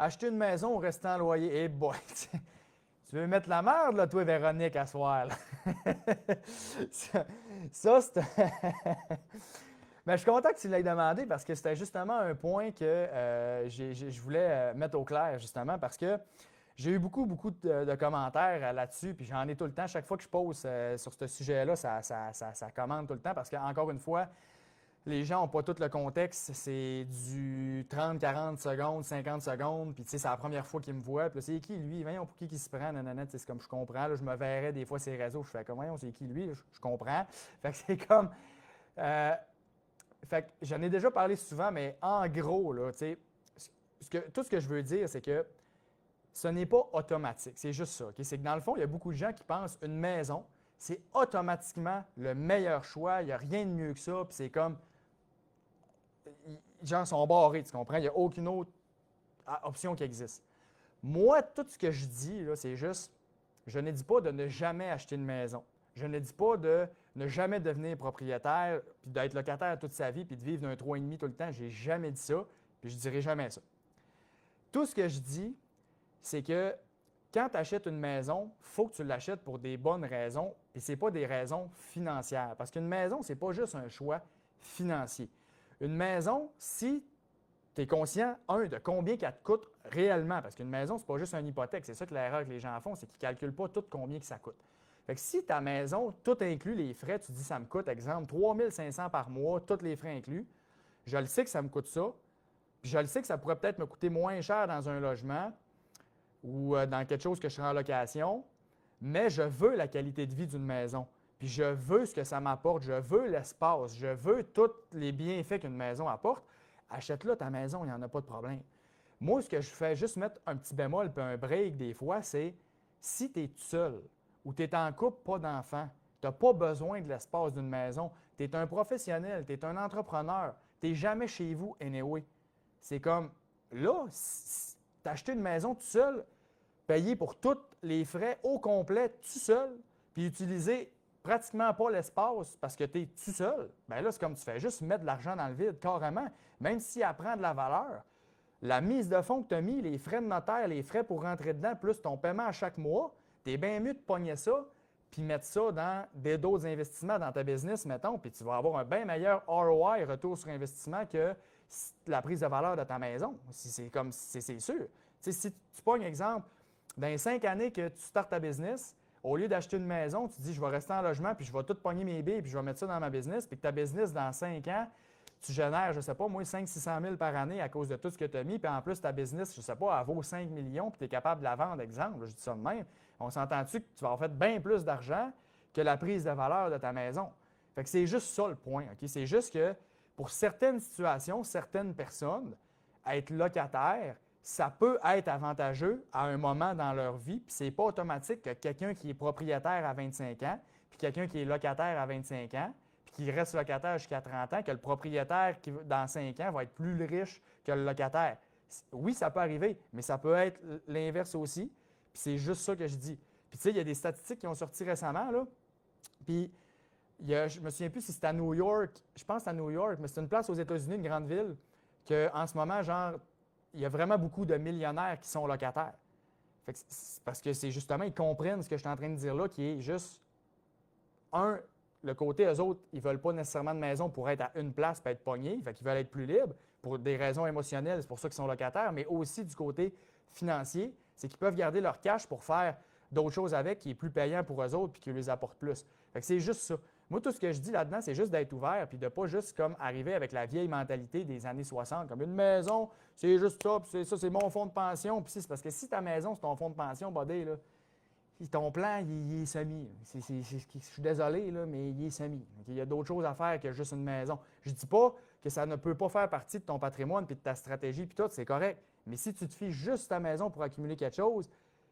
acheter une maison, rester en loyer. Eh boy, tu veux mettre la merde, là, toi, Véronique, à soir, là. Ça, c'est. Mais je suis content que tu l'aies demandé parce que c'était justement un point que je voulais mettre au clair, justement, parce que j'ai eu beaucoup de commentaires là-dessus, puis j'en ai tout le temps. Chaque fois que je pose sur ce sujet-là, ça commente tout le temps parce qu'encore une fois, les gens n'ont pas tout le contexte. C'est du 30, 40 secondes, 50 secondes, puis tu sais, c'est la première fois qu'ils me voient. Puis là, c'est qui lui? Voyons, pour qui il se prend? Nanana, c'est comme je comprends. Là, je me verrais des fois ces réseaux, je fais comme, voyons, c'est qui lui? Je comprends. Fait que c'est comme. euh, fait que j'en ai déjà parlé souvent, mais en gros, là, tu sais, tout ce que je veux dire, c'est que ce n'est pas automatique. C'est juste ça. Okay? C'est que dans le fond, il y a beaucoup de gens qui pensent une maison, c'est automatiquement le meilleur choix. Il n'y a rien de mieux que ça. Puis c'est comme. Les gens sont barrés, tu comprends? Il n'y a aucune autre option qui existe. Moi, tout ce que je dis, là, c'est juste, je ne dis pas de ne jamais acheter une maison. Je ne dis pas de ne jamais devenir propriétaire, puis d'être locataire toute sa vie, puis de vivre d'un 3,5 tout le temps. Je n'ai jamais dit ça, puis je ne dirai jamais ça. Tout ce que je dis, c'est que quand tu achètes une maison, il faut que tu l'achètes pour des bonnes raisons, et ce n'est pas des raisons financières. Parce qu'une maison, ce n'est pas juste un choix financier. Une maison, si tu es conscient, de combien qu'elle te coûte réellement, parce qu'une maison, ce n'est pas juste une hypothèque. C'est ça que l'erreur que les gens font, c'est qu'ils ne calculent pas tout combien que ça coûte. Fait que si ta maison, tout inclut les frais, tu dis ça me coûte, exemple, 3 500 par mois, tous les frais inclus, je le sais que ça me coûte ça, puis je le sais que ça pourrait peut-être me coûter moins cher dans un logement ou dans quelque chose que je serai en location, mais je veux la qualité de vie d'une maison. Puis je veux ce que ça m'apporte, je veux l'espace, je veux tous les bienfaits qu'une maison apporte. Achète-la ta maison, il n'y en a pas de problème. Moi, ce que je fais, juste mettre un petit bémol puis un break des fois, c'est si tu es seul ou tu es en couple, pas d'enfant, tu n'as pas besoin de l'espace d'une maison, tu es un professionnel, tu es un entrepreneur, tu n'es jamais chez vous anyway. C'est comme, là, tu as acheté une maison tout seul, payer pour tous les frais au complet tout seul, puis utiliser pratiquement pas l'espace parce que tu es tout seul, bien là, c'est comme tu fais juste mettre de l'argent dans le vide, carrément. Même si elle prend de la valeur, la mise de fonds que tu as mis, les frais de notaire, les frais pour rentrer dedans, plus ton paiement à chaque mois, tu es bien mieux de pogner ça puis mettre ça dans d'autres investissements dans ta business, mettons, puis tu vas avoir un bien meilleur ROI, retour sur investissement, que la prise de valeur de ta maison. C'est sûr. Tu sais, si tu pognes exemple, dans les 5 années que tu startes ta business, au lieu d'acheter une maison, tu te dis je vais rester en logement, puis je vais tout pogner mes billes, puis je vais mettre ça dans ma business, puis que ta business, dans 5 ans, tu génères, je ne sais pas, moins 500-600 000 par année à cause de tout ce que tu as mis, puis en plus, ta business, je ne sais pas, elle vaut 5 millions, puis tu es capable de la vendre, exemple, je dis ça de même. On s'entend-tu que tu vas avoir fait bien plus d'argent que la prise de valeur de ta maison? Fait que c'est juste ça le point, OK? C'est juste que pour certaines situations, certaines personnes, être locataire, ça peut être avantageux à un moment dans leur vie, puis c'est pas automatique que quelqu'un qui est propriétaire à 25 ans, puis quelqu'un qui est locataire à 25 ans, puis qui reste locataire jusqu'à 30 ans, que le propriétaire qui, dans 5 ans va être plus riche que le locataire. Oui, ça peut arriver, mais ça peut être l'inverse aussi, puis c'est juste ça que je dis. Puis tu sais, il y a des statistiques qui ont sorti récemment, là, puis je me souviens plus si c'était à New York, je pense que c'est à New York, mais c'est une place aux États-Unis, une grande ville, qu'en ce moment, genre, il y a vraiment beaucoup de millionnaires qui sont locataires. Fait que parce que c'est justement, ils comprennent ce que je suis en train de dire là, qui est juste, le côté, eux autres, ils ne veulent pas nécessairement de maison pour être à une place et être pognés, fait qu'ils veulent être plus libres pour des raisons émotionnelles, c'est pour ça qu'ils sont locataires, mais aussi du côté financier, c'est qu'ils peuvent garder leur cash pour faire d'autres choses avec qui est plus payant pour eux autres puis qui les apporte plus. Fait que c'est juste ça. Moi, tout ce que je dis là-dedans, c'est juste d'être ouvert puis de ne pas juste comme arriver avec la vieille mentalité des années 60, comme une maison, c'est juste ça, puis ça, c'est mon fonds de pension. Puis c'est parce que si ta maison, c'est ton fonds de pension, buddy, là, ton plan, il est semi. Je suis désolé, là, mais il est semi. Il y a d'autres choses à faire que juste une maison. Je ne dis pas que ça ne peut pas faire partie de ton patrimoine puis de ta stratégie puis tout, c'est correct. Mais si tu te fies juste ta maison pour accumuler quelque chose,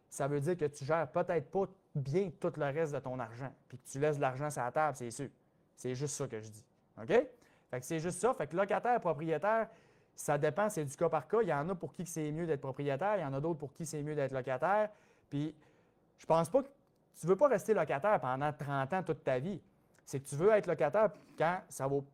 ça veut dire que tu gères peut-être pas bien tout le reste de ton argent, puis que tu laisses de l'argent sur la table, c'est sûr. C'est juste ça que je dis. OK? Fait que c'est juste ça. Fait que locataire, propriétaire, ça dépend, c'est du cas par cas. Il y en a pour qui c'est mieux d'être propriétaire, il y en a d'autres pour qui c'est mieux d'être locataire. Puis, je pense pas que tu ne veux pas rester locataire pendant 30 ans toute ta vie. C'est que tu veux être locataire quand ça vaut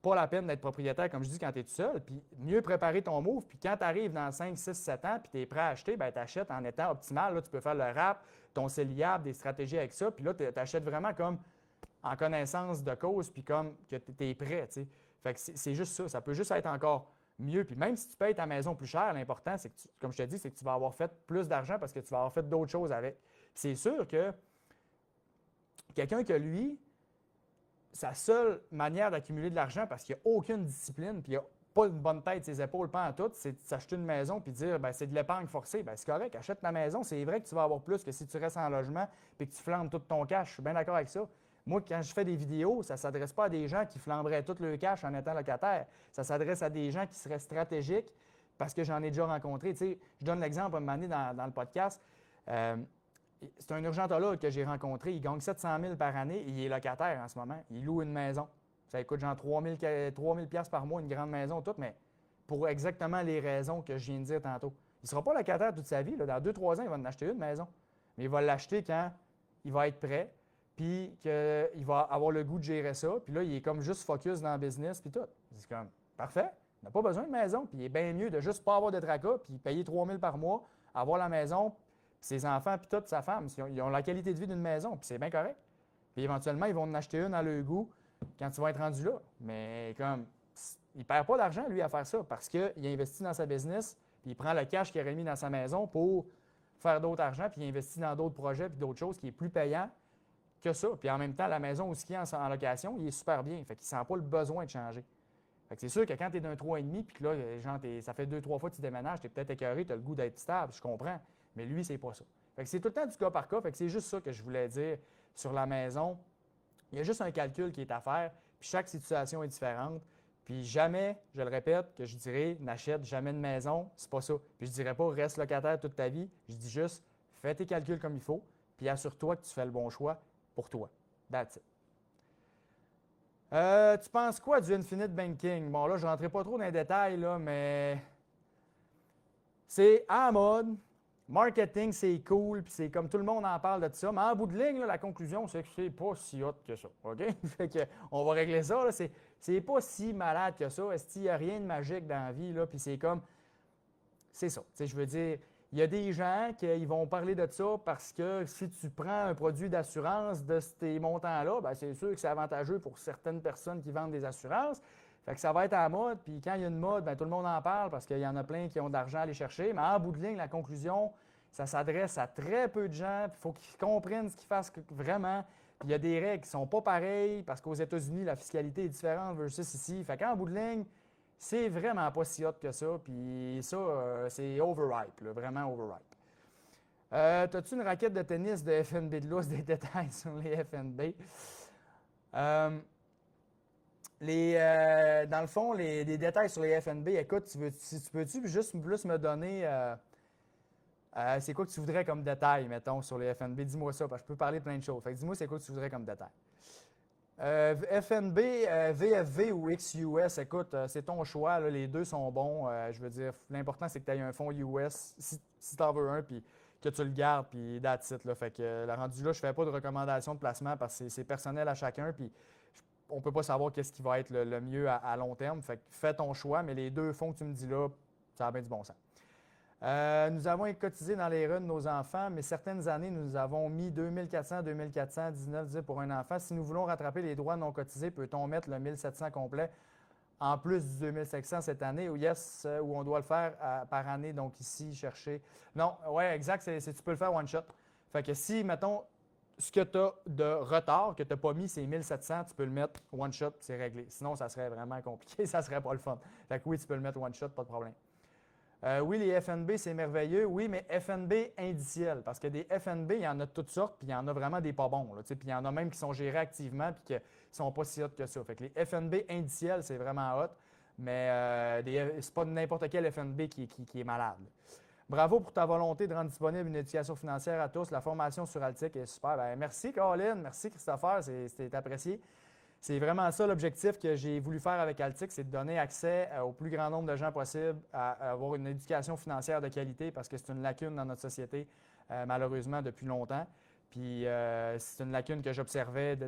pas la peine d'être propriétaire, comme je dis, quand tu es tout seul. Puis mieux préparer ton move. Puis quand tu arrives dans 5, 6, 7 ans, puis tu es prêt à acheter, bien, tu achètes en étant optimal. Là, tu peux faire le wrap, ton CELIAP, des stratégies avec ça. Puis là, tu achètes vraiment comme en connaissance de cause, puis comme que tu es prêt. T'sais. Fait que c'est juste ça. Ça peut juste être encore mieux. Puis même si tu payes ta maison plus cher, l'important, c'est que, comme je te dis, c'est que tu vas avoir fait plus d'argent parce que tu vas avoir fait d'autres choses avec. C'est sûr que quelqu'un que lui, sa seule manière d'accumuler de l'argent parce qu'il n'y a aucune discipline, puis il n'a pas une bonne tête, ses épaules, pas en tout, c'est de s'acheter une maison puis dire ben, c'est de l'épargne forcée. Ben, c'est correct, achète ta maison, c'est vrai que tu vas avoir plus que si tu restes en logement et que tu flambes tout ton cash. Je suis bien d'accord avec ça. Moi, quand je fais des vidéos, ça ne s'adresse pas à des gens qui flamberaient tout le cash en étant locataire. Ça s'adresse à des gens qui seraient stratégiques parce que j'en ai déjà rencontré. Tu sais, je donne l'exemple un moment donné dans le podcast. C'est un urgentologue que j'ai rencontré. Il gagne 700 000 par année et il est locataire en ce moment. Il loue une maison. Ça coûte genre 3 000 par mois, une grande maison, tout, mais pour exactement les raisons que je viens de dire tantôt. Il ne sera pas locataire toute sa vie. Là. Dans 2-3 ans, il va en acheter une maison. Mais il va l'acheter quand il va être prêt, puis qu'il va avoir le goût de gérer ça. Puis là, il est comme juste focus dans le business, puis tout. C'est comme, parfait. Il n'a pas besoin de maison, puis il est bien mieux de juste pas avoir de tracas, puis payer 3 000 par mois, avoir la maison, puis ses enfants, puis toute sa femme. Ils ont la qualité de vie d'une maison, puis c'est bien correct. Puis éventuellement, ils vont en acheter une à leur goût quand tu vas être rendu là. Mais comme, il ne perd pas d'argent, lui, à faire ça, parce qu'il investit dans sa business, puis il prend le cash qu'il aurait mis dans sa maison pour faire d'autres argent, puis il investit dans d'autres projets, puis d'autres choses qui est plus payant que ça. Puis en même temps, la maison où il est en location, il est super bien. Fait qu'il ne sent pas le besoin de changer. Fait que c'est sûr que quand tu es d'un 3,5 puis que là, genre, ça fait 2-3 fois que tu déménages, tu es peut-être écœuré, tu as le goût d'être stable, je comprends. Mais lui, c'est pas ça. Fait que c'est tout le temps du cas par cas. Fait que c'est juste ça que je voulais dire sur la maison. Il y a juste un calcul qui est à faire, puis chaque situation est différente. Puis jamais, je le répète, que je dirais n'achète jamais de maison, c'est pas ça. Puis je dirais pas reste locataire toute ta vie. Je dis juste fais tes calculs comme il faut, puis assure-toi que tu fais le bon choix pour toi. That's it. Tu penses quoi du Infinite Banking? Bon, là, je ne rentrerai pas trop dans les détails, là, mais c'est à la mode. Marketing, c'est cool, puis c'est comme tout le monde en parle de ça. Mais en bout de ligne, là, la conclusion, c'est que c'est pas si hot que ça. OK? Fait que, on va régler ça. Là. C'est pas si malade que ça. Est-ce qu'il n'y a rien de magique dans la vie? Là? Puis c'est comme. C'est ça. Je veux dire, il y a des gens qui vont parler de ça parce que si tu prends un produit d'assurance de ces montants-là, bien, c'est sûr que c'est avantageux pour certaines personnes qui vendent des assurances. Fait que ça va être à la mode, puis quand il y a une mode, bien, tout le monde en parle parce qu'il y en a plein qui ont de l'argent à aller chercher. Mais en bout de ligne, la conclusion, ça s'adresse à très peu de gens. Il faut qu'ils comprennent ce qu'ils fassent vraiment. Puis il y a des règles qui ne sont pas pareilles parce qu'aux États-Unis, la fiscalité est différente versus ici. Fait qu'en bout de ligne, c'est vraiment pas si hot que ça. Puis ça, c'est overripe, là, vraiment overripe. As-tu une raquette de tennis de FNB de lousse, des détails sur les FNB? Dans le fond, les détails sur les FNB, écoute, tu peux-tu juste plus me donner c'est quoi que tu voudrais comme détail, mettons, sur les FNB? Dis-moi ça, parce que je peux parler de plein de choses. Fait que dis-moi c'est quoi que tu voudrais comme détail. FNB, VFV ou XUS, écoute, c'est ton choix, là, les deux sont bons. Je veux dire, l'important, c'est que tu aies un fonds US, si tu en veux un, puis que tu le gardes, puis that's it. Là. Fait que, rendu là, je ne fais pas de recommandation de placement parce que c'est personnel à chacun, puis on ne peut pas savoir qu'est-ce qui va être le mieux à long terme. Fait que fais ton choix, mais les deux fonds que tu me dis là, ça a bien du bon sens. Nous avons cotisé dans les runs de nos enfants, mais certaines années, nous avons mis 2400, 2419 pour un enfant. Si nous voulons rattraper les droits non cotisés, peut-on mettre le 1700 complet en plus du 2500 cette année? Ou yes, ou on doit le faire par année, donc ici, chercher. Non, oui, exact, tu peux le faire one shot. Fait que si, mettons, ce que tu as de retard, que tu n'as pas mis, c'est 1700, tu peux le mettre one shot, c'est réglé. Sinon, ça serait vraiment compliqué, ça ne serait pas le fun. Fait que oui, tu peux le mettre one shot, pas de problème. Oui, les FNB, c'est merveilleux. Oui, mais FNB indiciels, parce que des FNB, il y en a de toutes sortes, puis il y en a vraiment des pas bons. Là, puis il y en a même qui sont gérés activement, puis qui ne sont pas si hot que ça. Fait que les FNB indiciels, c'est vraiment hot, mais c'est pas n'importe quel FNB qui est malade. Bravo pour ta volonté de rendre disponible une éducation financière à tous. La formation sur Altic est super. Bien, merci, Caroline. Merci, Christopher. C'est apprécié. C'est vraiment ça l'objectif que j'ai voulu faire avec Altic, c'est de donner accès au plus grand nombre de gens possible à avoir une éducation financière de qualité parce que c'est une lacune dans notre société, malheureusement, depuis longtemps. Puis c'est une lacune que j'observais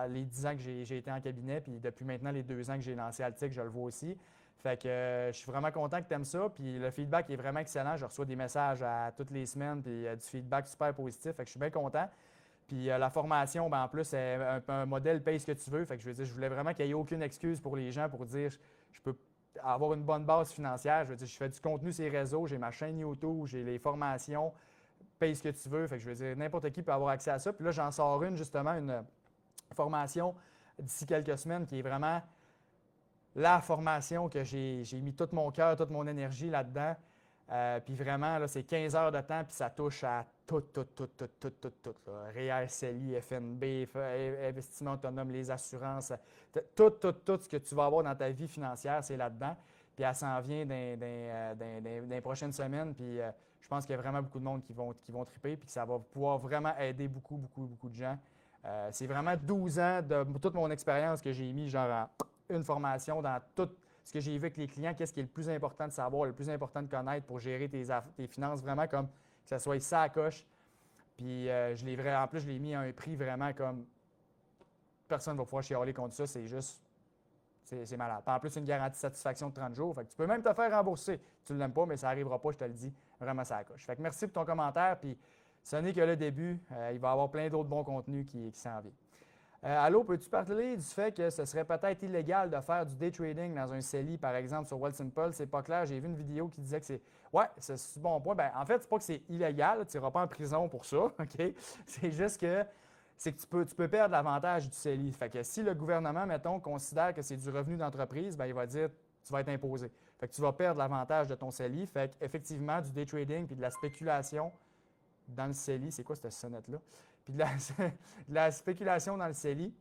les 10 ans que j'ai été en cabinet, puis depuis maintenant les 2 ans que j'ai lancé Altic, je le vois aussi. Fait que je suis vraiment content que tu aimes ça. Puis le feedback est vraiment excellent. Je reçois des messages toutes les semaines, puis du feedback super positif. Fait que je suis bien content. Puis la formation, ben, en plus, c'est un modèle paye ce que tu veux. Fait que je veux dire, je voulais vraiment qu'il n'y ait aucune excuse pour les gens pour dire je peux avoir une bonne base financière. Je veux dire, je fais du contenu sur les réseaux, j'ai ma chaîne YouTube, j'ai les formations, paye ce que tu veux. Fait que je veux dire, n'importe qui peut avoir accès à ça. Puis là, j'en sors justement, une formation d'ici quelques semaines qui est vraiment la formation que j'ai mis tout mon cœur, toute mon énergie là-dedans. Puis vraiment, là, c'est 15 heures de temps, puis ça touche à tout. REER, CELI, FNB, investissement autonome, les assurances, tout ce que tu vas avoir dans ta vie financière, c'est là-dedans. Puis elle s'en vient dans les prochaines semaines. Puis je pense qu'il y a vraiment beaucoup de monde qui vont triper, puis que ça va pouvoir vraiment aider beaucoup de gens. C'est vraiment 12 ans de toute mon expérience que j'ai mis genre une formation dans tout ce que j'ai vu avec les clients, qu'est-ce qui est le plus important de savoir, le plus important de connaître pour gérer tes finances, vraiment comme que ça soit ça à coche. Puis en plus, je l'ai mis à un prix vraiment comme personne ne va pouvoir chialer contre ça, c'est juste, c'est malade. Puis en plus, une garantie de satisfaction de 30 jours, fait que tu peux même te faire rembourser. Tu ne l'aimes pas, mais ça n'arrivera pas, je te le dis, vraiment ça à coche. Fait que merci pour ton commentaire, puis ce n'est que le début, il va y avoir plein d'autres bons contenus qui s'en viennent. Allô, peux-tu parler du fait que ce serait peut-être illégal de faire du day trading dans un CELI, par exemple, sur Wealthsimple? C'est pas clair. J'ai vu une vidéo qui disait que c'est. Ouais, c'est un bon point. Ben, en fait, c'est pas que c'est illégal. Tu n'iras pas en prison pour ça. OK? C'est juste que tu peux perdre l'avantage du CELI. Fait que si le gouvernement, mettons, considère que c'est du revenu d'entreprise, ben, il va dire tu vas être imposé. Fait que tu vas perdre l'avantage de ton CELI. Fait qu'effectivement, du day trading puis de la spéculation dans le CELI, c'est quoi cette sonnette-là? Puis de la spéculation dans le CELI,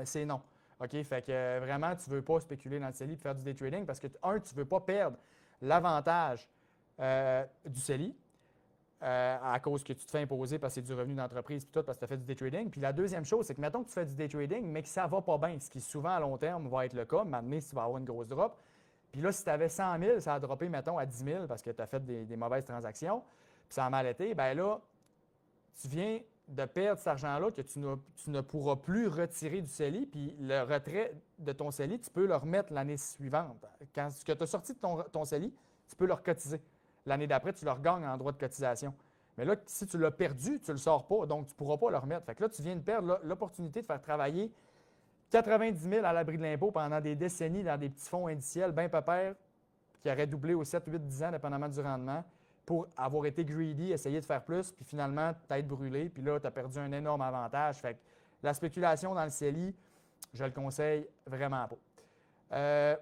c'est non. OK? Fait que vraiment, tu ne veux pas spéculer dans le CELI et faire du day trading parce que, tu ne veux pas perdre l'avantage du CELI à cause que tu te fais imposer parce que c'est du revenu d'entreprise puis tout parce que tu as fait du day trading. Puis la deuxième chose, c'est que mettons que tu fais du day trading, mais que ça ne va pas bien, ce qui souvent à long terme va être le cas, maintenant si tu vas avoir une grosse drop. Puis là, si tu avais 100 000, ça a droppé, mettons, à 10 000 parce que tu as fait des mauvaises transactions, puis ça a mal été, bien là, tu viens de perdre cet argent-là que tu ne pourras plus retirer du CELI, puis le retrait de ton CELI, tu peux le remettre l'année suivante. Quand ce que tu as sorti de ton CELI, tu peux le recotiser. L'année d'après, tu le regagnes en droit de cotisation. Mais là, si tu l'as perdu, tu ne le sors pas, donc tu ne pourras pas le remettre. Fait que là, tu viens de perdre l'opportunité de faire travailler 90 000 à l'abri de l'impôt pendant des décennies dans des petits fonds indiciels bien pépères qui auraient doublé aux 7, 8, 10 ans, dépendamment du rendement, pour avoir été greedy, essayer de faire plus, puis finalement, t'être brûlé, puis là, tu as perdu un énorme avantage. Fait que la spéculation dans le CELI, je le conseille vraiment pas.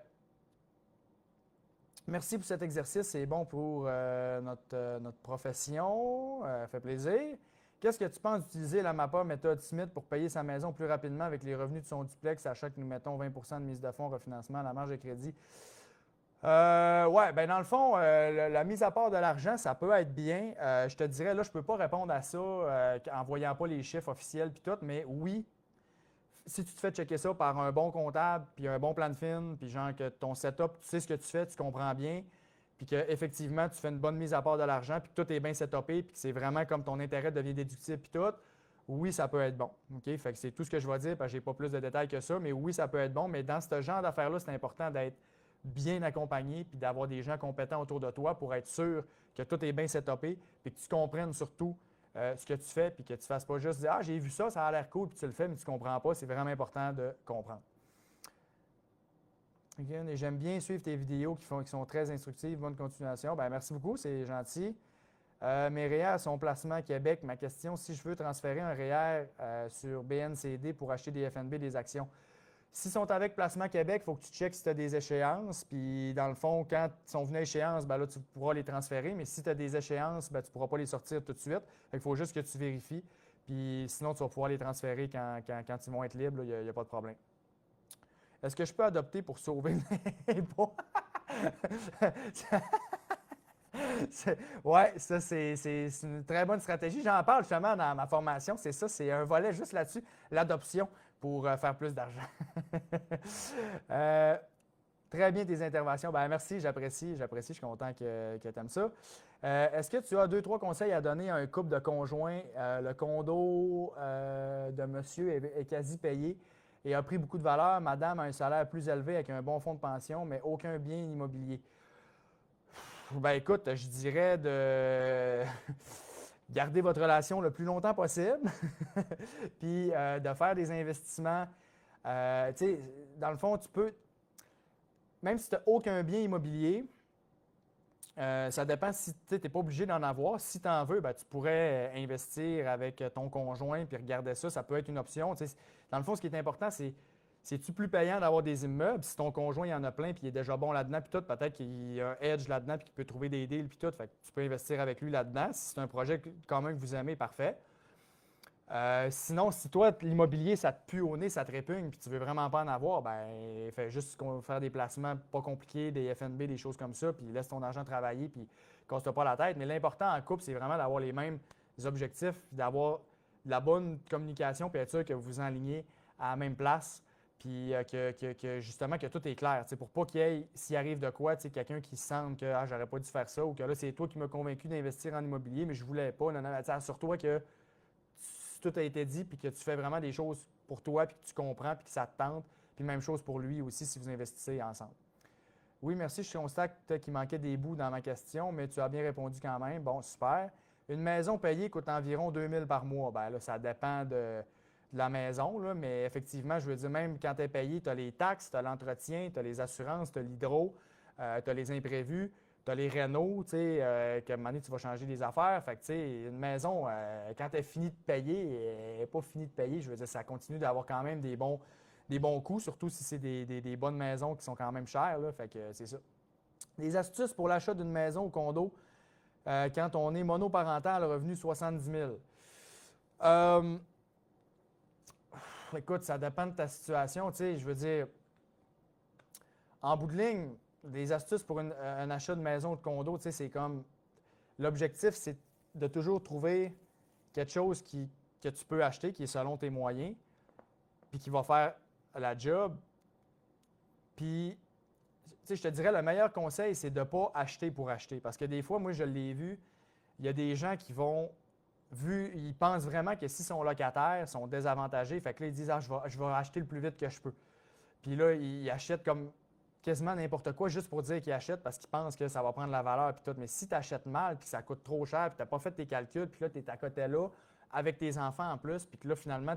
Merci pour cet exercice, c'est bon pour notre profession, fait plaisir. Qu'est-ce que tu penses d'utiliser la MAPA méthode Smith pour payer sa maison plus rapidement avec les revenus de son duplex, à chaque nous mettons 20 de mise de fonds, refinancement, la marge de crédit? Ouais, ben dans le fond, la mise à part de l'argent, ça peut être bien. Je te dirais, là, je ne peux pas répondre à ça en ne voyant pas les chiffres officiels puis tout, mais oui, si tu te fais checker ça par un bon comptable, puis un bon plan de film, puis genre que ton setup, tu sais ce que tu fais, tu comprends bien, puis qu'effectivement, tu fais une bonne mise à part de l'argent, puis que tout est bien setupé, puis que c'est vraiment comme ton intérêt devient déductible, puis tout, oui, ça peut être bon. OK? Fait que c'est tout ce que je vais dire, parce que je n'ai pas plus de détails que ça, mais oui, ça peut être bon, mais dans ce genre d'affaires-là, c'est important d'être bien accompagné puis d'avoir des gens compétents autour de toi pour être sûr que tout est bien setupé puis que tu comprennes surtout ce que tu fais puis que tu ne fasses pas juste dire « Ah, j'ai vu ça, ça a l'air cool » puis tu le fais mais tu ne comprends pas. C'est vraiment important de comprendre. Again, et j'aime bien suivre tes vidéos qui sont très instructives. Bonne continuation. Bien, merci beaucoup, c'est gentil. Mes REER sont placement à Québec. Ma question, si je veux transférer un REER sur BNCD pour acheter des FNB, des actions, s'ils sont avec Placement Québec, il faut que tu checkes si tu as des échéances. Puis, dans le fond, quand ils sont venus à échéance, ben là, tu pourras les transférer. Mais si tu as des échéances, ben, tu ne pourras pas les sortir tout de suite. Il faut juste que tu vérifies. Puis, sinon, tu vas pouvoir les transférer quand ils vont être libres. Il n'y a pas de problème. Est-ce que je peux adopter pour sauver l'impôt? Oui, ça, c'est une très bonne stratégie. J'en parle justement dans ma formation. C'est ça, c'est un volet juste là-dessus, l'adoption pour faire plus d'argent. très bien tes interventions. Ben, merci, j'apprécie, je suis content que tu aimes ça. Est-ce que tu as 2, 3 conseils à donner à un couple de conjoints? Le condo de monsieur est quasi payé et a pris beaucoup de valeur. Madame a un salaire plus élevé avec un bon fonds de pension, mais aucun bien immobilier. Ben écoute, je dirais de garder votre relation le plus longtemps possible, puis de faire des investissements. Tu sais, dans le fond, tu peux, même si tu n'as aucun bien immobilier, ça dépend si tu n'es pas obligé d'en avoir. Si tu en veux, ben, tu pourrais investir avec ton conjoint puis regarder ça. Ça peut être une option. Tu sais, dans le fond, ce qui est important, c'est-tu plus payant d'avoir des immeubles? Si ton conjoint il en a plein puis il est déjà bon là-dedans, puis tout, peut-être qu'il y a un edge là-dedans puis qu'il peut trouver des deals puis tout. Fait que tu peux investir avec lui là-dedans. Si c'est un projet quand même que vous aimez, parfait. Sinon, si toi, l'immobilier, ça te pue au nez, ça te répugne, puis tu veux vraiment pas en avoir, ben fais juste faire des placements pas compliqués, des FNB, des choses comme ça, puis laisse ton argent travailler, puis casse-toi pas la tête. Mais l'important en couple, c'est vraiment d'avoir les mêmes objectifs, d'avoir de la bonne communication, puis être sûr que vous vous enlignez à la même place, puis que justement que tout est clair. Pour pas qu'il y ait, s'il arrive de quoi, quelqu'un qui sente que j'aurais pas dû faire ça, ou que là, c'est toi qui m'as convaincu d'investir en immobilier, mais je voulais pas. Non, non, assure-toi que tout a été dit, puis que tu fais vraiment des choses pour toi, puis que tu comprends, puis que ça te tente. Puis même chose pour lui aussi si vous investissez ensemble. Oui, merci. Je constate qu'il manquait des bouts dans ma question, mais tu as bien répondu quand même. Bon, super. Une maison payée coûte environ 2 000 par mois. Bien là, ça dépend de la maison, là, mais effectivement, je veux dire, même quand tu es payé, tu as les taxes, tu as l'entretien, tu as les assurances, tu as l'hydro, tu as les imprévus. Tu as les rénaux, tu sais, qu'à un moment donné, tu vas changer des affaires. Fait que, tu sais, une maison, quand elle est finie de payer, elle n'est pas finie de payer. Je veux dire, ça continue d'avoir quand même des bons coûts, surtout si c'est des bonnes maisons qui sont quand même chères, là. Fait que c'est ça. Des astuces pour l'achat d'une maison ou condo quand on est monoparental, revenu 70 000. Écoute, ça dépend de ta situation, tu sais. Je veux dire, en bout de ligne, des astuces pour un achat de maison ou de condo, tu sais, c'est comme l'objectif, c'est de toujours trouver quelque chose que tu peux acheter, qui est selon tes moyens, puis qui va faire la job. Puis, tu sais, je te dirais, le meilleur conseil, c'est de ne pas acheter pour acheter. Parce que des fois, moi, je l'ai vu, il y a des gens qui ils pensent vraiment que s'ils sont locataires, ils sont désavantagés. Fait que là, ils disent, je vais acheter le plus vite que je peux. Puis là, ils achètent comme quasiment n'importe quoi juste pour dire qu'ils achètent parce qu'ils pensent que ça va prendre la valeur puis tout. Mais si tu achètes mal puis que ça coûte trop cher puis tu n'as pas fait tes calculs puis là, tu es à côté là avec tes enfants en plus puis que là, finalement,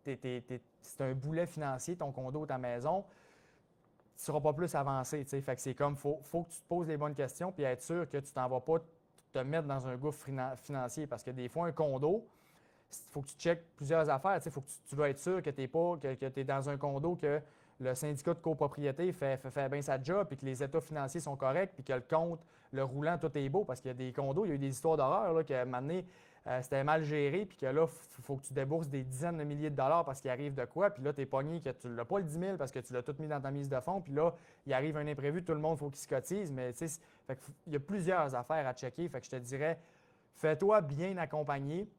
c'est un boulet financier, ton condo ou ta maison, tu ne seras pas plus avancé. T'sais. Fait que c'est comme, faut que tu te poses les bonnes questions puis être sûr que tu t'en vas pas te mettre dans un gouffre financier parce que des fois, un condo, il faut que tu checkes plusieurs affaires. Il faut que tu dois être sûr que tu es dans un condo que le syndicat de copropriété fait bien sa job, puis que les états financiers sont corrects, puis que le compte, le roulant, tout est beau, parce qu'il y a des condos, il y a eu des histoires d'horreur, là, qu'à un moment donné, c'était mal géré, puis que là, il faut que tu débourses des dizaines de milliers de dollars parce qu'il arrive de quoi, puis là, tu es pogné que tu ne l'as pas le 10 000 parce que tu l'as tout mis dans ta mise de fonds, puis là, il arrive un imprévu, tout le monde, il faut qu'il se cotise, mais tu sais, il y a plusieurs affaires à checker, fait que je te dirais, fais-toi bien accompagner,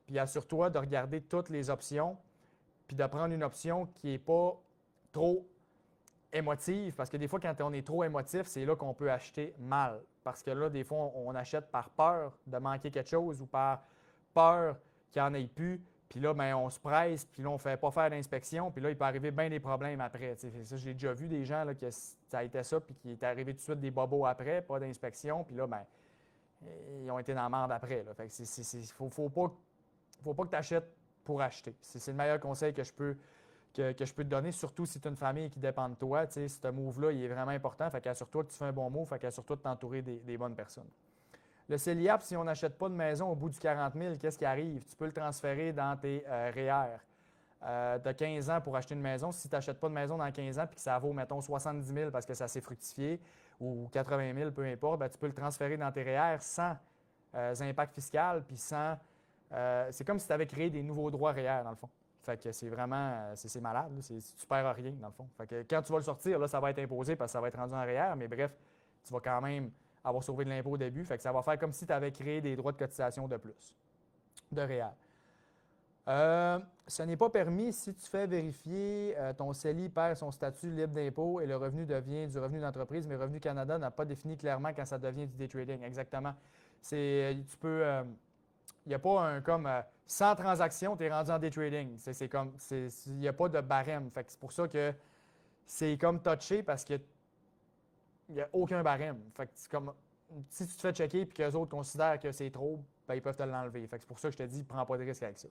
puis assure-toi de regarder toutes les options, puis de prendre une option qui n'est pas trop émotive, parce que des fois, quand on est trop émotif, c'est là qu'on peut acheter mal. Parce que là, des fois, on achète par peur de manquer quelque chose ou par peur qu'il n'y en ait plus. Puis là, ben, on se presse, puis là, on ne fait pas faire d'inspection, puis là, il peut arriver bien des problèmes après. Ça, j'ai déjà vu des gens là, que ça a été ça, puis qu'il est arrivé tout de suite des bobos après, pas d'inspection, puis là, ben, ils ont été dans la merde après. Là. Fait que faut pas que tu achètes pour acheter. C'est le meilleur conseil que je peux te donner, surtout si tu as une famille qui dépend de toi. Ce move-là, il est vraiment important. Fait qu'assure-toi que tu fais un bon move, fait qu'assure-toi de t'entourer des bonnes personnes. Le CELIAP, si on n'achète pas de maison au bout du 40 000, qu'est-ce qui arrive? Tu peux le transférer dans tes REER. Tu as 15 ans pour acheter une maison. Si tu n'achètes pas de maison dans 15 ans et que ça vaut, mettons, 70 000 parce que ça s'est fructifié ou 80 000, peu importe, ben, tu peux le transférer dans tes REER sans impact fiscal puis sans. C'est comme si tu avais créé des nouveaux droits REER, dans le fond. Fait que c'est vraiment, c'est malade, là. Tu perds rien, dans le fond. Fait que quand tu vas le sortir, là, ça va être imposé parce que ça va être rendu en REER, mais bref, tu vas quand même avoir sauvé de l'impôt au début. Fait que ça va faire comme si tu avais créé des droits de cotisation de plus, de REER. Ce n'est pas permis si tu fais vérifier ton CELI perd son statut libre d'impôt et le revenu devient du revenu d'entreprise, mais Revenu Canada n'a pas défini clairement quand ça devient du day trading. Exactement. Tu peux, il n'y a pas un comme 100 transactions, tu es rendu en day trading. Il n'y a pas de barème. Fait que c'est pour ça que c'est comme touché parce qu'il n'y a aucun barème. Fait que c'est comme, si tu te fais checker et que les autres considèrent que c'est trop, ben, ils peuvent te l'enlever. Fait que c'est pour ça que je te dis, prends pas de risque avec ça.